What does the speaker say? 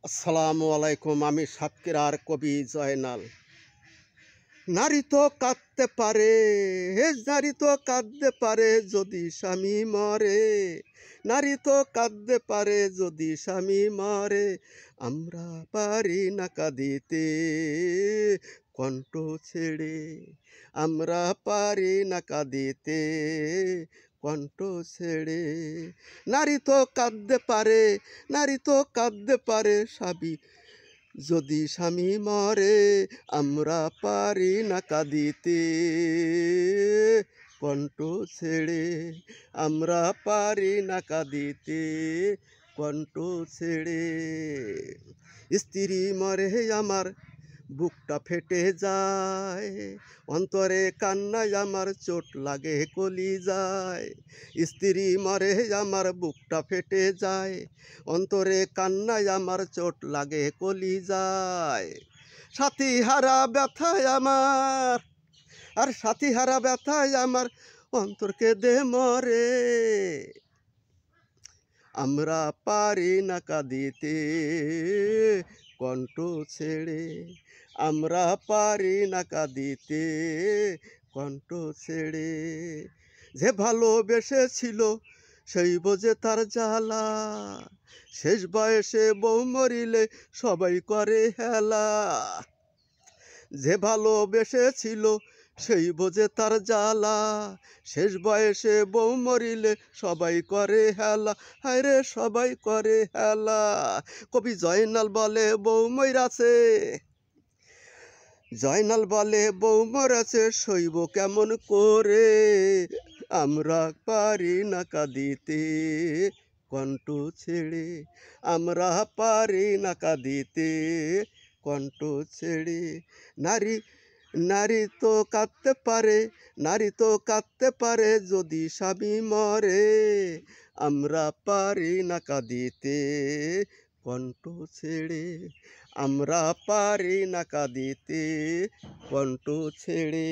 আসসালামু আলাইকুম। আমি সাতক্ষীরার কবি জয়নাল। নারী তো কাঁদতে পারে, নারী তো কাঁদতে পারে যদি স্বামী মরে। নারী তো কাঁদতে পারে যদি স্বামী মরে। আমরা পারি না কাঁদিতে কণ্ঠ ছেড়ে। আমরা পারি না কাঁদিতে কণ্ঠ ছেড়ে। নারী তো কাঁদতে পারে, নারী তো কাঁদতে পারে স্বামী যদি স্বামী মরে। আমরা পারি না কাঁদিতে কণ্ঠ ছেড়ে। আমরা পারি না কাঁদিতে কণ্ঠ ছেড়ে। স্ত্রী মরে আমার বুকটা ফেটে যায়, অন্তরে কান্নায় আমার চোট লাগে কলিজায়। স্ত্রী মরে আমার বুকটা ফেটে যায়, অন্তরে কান্নায় আমার চোট লাগে কলিজায়। সাথী হারা ব্যথায় আমার, আর সাথী হারা ব্যথায় আমার অন্তরকে দে মরে। আমরা পারি না কাঁদিতে কণ্ঠ ছেড়ে। আমরা পারি না কাঁদিতে কণ্ঠ ছেড়ে। যে ভালোবেসেছিল সেই বোঝে তার জ্বালা, শেষ বয়সে বউ মরিলে সবাই করে হেলা। যে ভালোবেসেছিল সেই বোঝে তার জ্বালা, শেষ বয়সে বউ মরিলে সবাই করে হেলা। হায় রে সবাই করে হেলা। কবি জয়নাল বলে বউ মইরাছে, জয়নাল বলে বউ মরেছে সইব কেমন করে। আমরা পারি না কাঁদিতে কণ্ঠ ছেড়ে। আমরা পারি না কাঁদিতে কণ্ঠ ছেড়ে। নারী নারী তো কাঁদতে পারে, নারী তো কাঁদতে পারে যদি স্বামী মরে। আমরা পারি না কাঁদিতে কণ্ঠ ছেড়ে। আমরা পারি না কাঁদিতে কণ্ঠ ছেড়ে।